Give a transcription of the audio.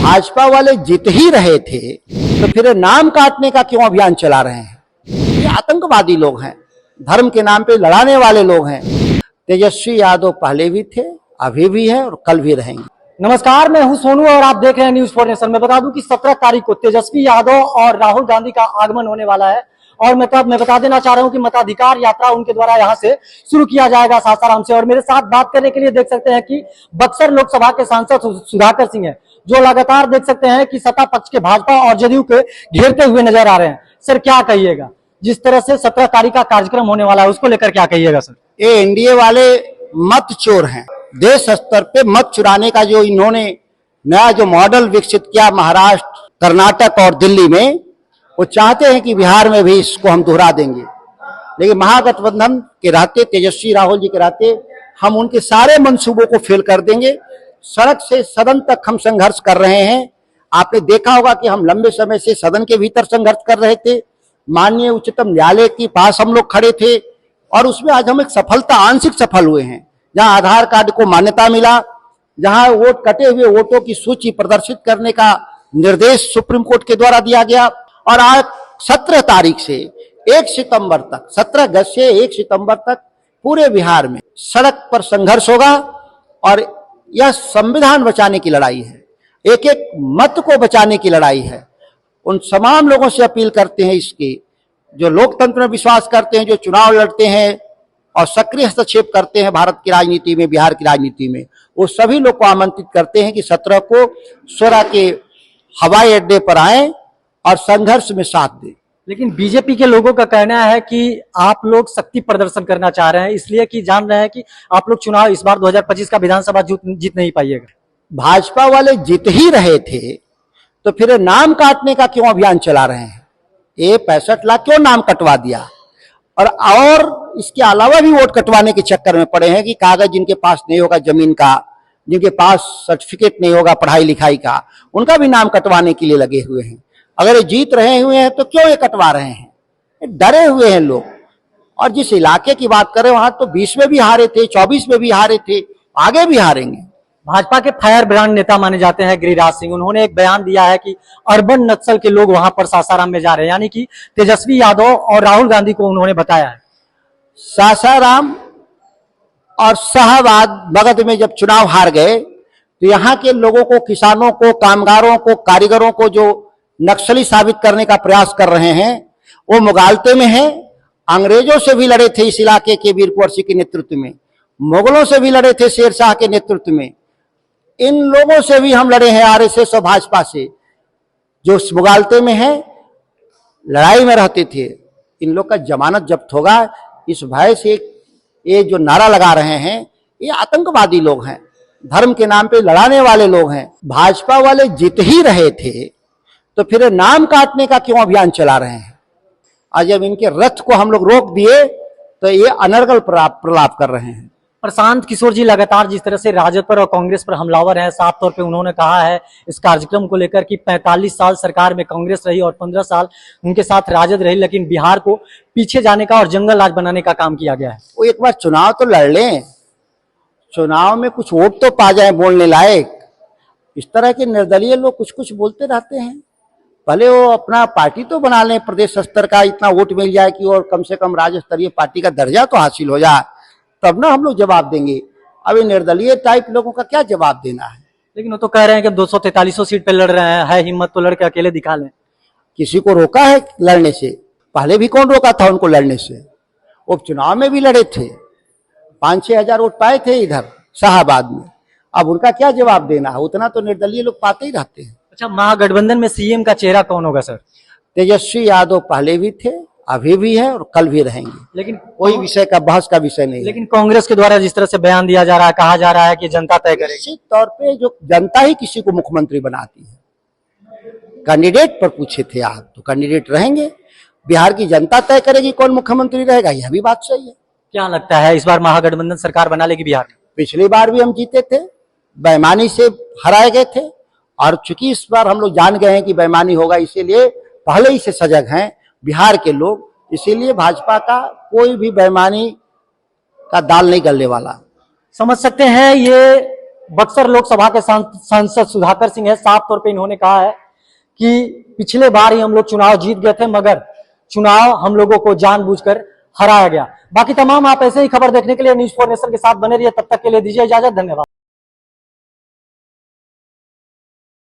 भाजपा वाले जीत ही रहे थे तो फिर नाम काटने का क्यों अभियान चला रहे हैं? ये आतंकवादी लोग हैं, धर्म के नाम पे लड़ाने वाले लोग हैं। तेजस्वी यादव पहले भी थे, अभी भी है और कल भी रहेंगे। नमस्कार, मैं हूं सोनू और आप देख रहे हैं न्यूज़ 4 नेशन। मैं बता दूं कि 17 तारीख को तेजस्वी यादव और राहुल गांधी का आगमन होने वाला है और मैं बता देना चाह रहा हूं कि मताधिकार यात्रा उनके द्वारा यहां से शुरू किया जाएगा सासाराम से। और मेरे साथ बात करने के लिए देख सकते हैं कि बक्सर लोकसभा के सांसद सुधाकर सिंह है, जो लगातार देख सकते हैं कि सत्ता पक्ष के भाजपा और जदयू के घेरते हुए नजर आ रहे हैं। सर, क्या कहिएगा, जिस तरह से 17 तारीख का कार्यक्रम होने वाला है उसको लेकर क्या कहिएगा सर? ये एनडीए वाले मत चोर हैं। देश स्तर पे मत चुराने का जो इन्होंने नया जो मॉडल विकसित किया महाराष्ट्र, कर्नाटक और दिल्ली में, वो चाहते हैं कि बिहार में भी इसको हम दोहरा देंगे। लेकिन महागठबंधन के रहते, तेजस्वी राहुल जी के रहते, हम उनके सारे मंसूबों को फेल कर देंगे। सड़क से सदन तक हम संघर्ष कर रहे हैं। आपने देखा होगा कि हम लंबे समय से सदन के भीतर संघर्ष कर रहे थे, माननीय उच्चतम न्यायालय के पास हम लोग खड़े थे और उसमें आज हम एक सफलता, आंशिक सफल हुए हैं। जहां आधार कार्ड को मान्यता मिला, जहां वोट कटे हुए वोटों की सूची प्रदर्शित करने का निर्देश सुप्रीम कोर्ट के द्वारा दिया गया। और आज 17 तारीख से 1 सितंबर तक, 17 अगस्त से 1 सितंबर तक पूरे बिहार में सड़क पर संघर्ष होगा। और यह संविधान बचाने की लड़ाई है, एक एक मत को बचाने की लड़ाई है। उन तमाम लोगों से अपील करते हैं, इसके जो लोकतंत्र में विश्वास करते हैं, जो चुनाव लड़ते हैं और सक्रिय हस्तक्षेप करते हैं भारत की राजनीति में, बिहार की राजनीति में, वो सभी लोग को आमंत्रित करते हैं कि 17 को सोरा के हवाई अड्डे पर आए और संघर्ष में साथ दें। लेकिन बीजेपी के लोगों का कहना है कि आप लोग शक्ति प्रदर्शन करना चाह रहे हैं, इसलिए कि जान रहे हैं कि आप लोग चुनाव इस बार 2025 का विधानसभा जीत नहीं पाइएगा। भाजपा वाले जीत ही रहे थे तो फिर नाम काटने का क्यों अभियान चला रहे हैं? ये 65 लाख क्यों नाम कटवा दिया? और इसके अलावा भी वोट कटवाने के चक्कर में पड़े हैं कि कागज जिनके पास नहीं होगा जमीन का, जिनके पास सर्टिफिकेट नहीं होगा पढ़ाई लिखाई का, उनका भी नाम कटवाने के लिए लगे हुए हैं। अगर ये जीत रहे हुए हैं तो क्यों ये कटवा रहे हैं? डरे हुए हैं लोग। और जिस इलाके की बात करें वहां तो 20 में भी हारे थे, 24 में भी हारे थे, आगे भी हारेंगे। भाजपा के फायर ब्रांड नेता माने जाते हैं गिरिराज सिंह, उन्होंने एक बयान दिया है कि अर्बन नक्सल के लोग वहां पर सासाराम में जा रहे हैं, यानी कि तेजस्वी यादव और राहुल गांधी को उन्होंने बताया है। सासाराम और शाहबाद मगध में जब चुनाव हार गए तो यहाँ के लोगों को, किसानों को, कामगारों को, कारीगरों को जो नक्सली साबित करने का प्रयास कर रहे हैं वो मुगालते में है। अंग्रेजों से भी लड़े थे इस इलाके के वीर कुंवर सिंह के नेतृत्व में, मुगलों से भी लड़े थे शेर शाह के नेतृत्व में, इन लोगों से भी हम लड़े हैं, आरएसएस और भाजपा से, जो मुगालते में है, लड़ाई में रहते थे। इन लोग का जमानत जब्त होगा इस भय से ये जो नारा लगा रहे हैं, ये आतंकवादी लोग हैं, धर्म के नाम पे लड़ाने वाले लोग हैं। भाजपा वाले जीत ही रहे थे तो फिर नाम काटने का क्यों अभियान चला रहे हैं? आज जब इनके रथ को हम लोग रोक दिए तो ये अनर्गल प्रलाप कर रहे हैं। प्रशांत किशोर जी लगातार जिस तरह से राजद पर और कांग्रेस पर हमलावर हैं, साफ तौर पे उन्होंने कहा है इस कार्यक्रम को लेकर कि 45 साल सरकार में कांग्रेस रही और 15 साल उनके साथ राजद रही, लेकिन बिहार को पीछे जाने का और जंगल राज बनाने का काम किया गया है। वो एक बार चुनाव तो लड़ लें, चुनाव में कुछ वोट तो पा जाए बोलने लायक। इस तरह के निर्दलीय लोग कुछ कुछ बोलते रहते हैं। भले वो अपना पार्टी तो बना लें, प्रदेश स्तर का इतना वोट मिल जाए कि और कम से कम राज्य स्तरीय पार्टी का दर्जा तो हासिल हो जाए, तब ना हम लोग जवाब देंगे। अब ये निर्दलीय टाइप लोगों का क्या जवाब देना है? लेकिन वो तो कह रहे हैं कि 243 सीट पे लड़ रहे हैं, है हिम्मत तो लड़के अकेले दिखा लें। किसी को रोका है लड़ने से? पहले भी कौन रोका था उनको लड़ने से? उपचुनाव में भी लड़े थे, 5-6 हजार वोट पाए थे इधर शाहबाद में। अब उनका क्या जवाब देना है? उतना तो निर्दलीय लोग पाते ही रहते हैं। अच्छा, महागठबंधन में सीएम का चेहरा कौन होगा सर? तेजस्वी यादव पहले भी थे, अभी भी है और कल भी रहेंगे। लेकिन कोई विषय का बहस का विषय नहीं। लेकिन कांग्रेस के द्वारा जिस तरह से बयान दिया जा रहा है, कहा जा रहा है कि जनता तय करेगी। निश्चित तौर पे जो जनता ही किसी को मुख्यमंत्री बनाती है। कैंडिडेट पर पूछे थे आप, तो कैंडिडेट रहेंगे, बिहार की जनता तय करेगी कौन मुख्यमंत्री रहेगा। यह भी बात सही है। क्या लगता है इस बार महागठबंधन सरकार बना लेगी बिहार में? पिछली बार भी हम जीते थे, बेईमानी से हराए गए थे, और चूंकि इस बार हम लोग जान गए हैं कि बेईमानी होगा, इसीलिए पहले ही से सजग हैं बिहार के लोग। इसीलिए भाजपा का कोई भी बेईमानी का दाल नहीं गलने वाला। समझ सकते हैं ये बक्सर लोकसभा के सांसद सुधाकर सिंह है। साफ तौर पे इन्होंने कहा है कि पिछले बार ही हम लोग चुनाव जीत गए थे, मगर चुनाव हम लोगों को जानबूझकर हराया गया। बाकी तमाम आप ऐसे ही खबर देखने के लिए न्यूज़ 4 नेशन के साथ बने रहिए। तब तक के लिए दीजिए इजाजत। धन्यवाद।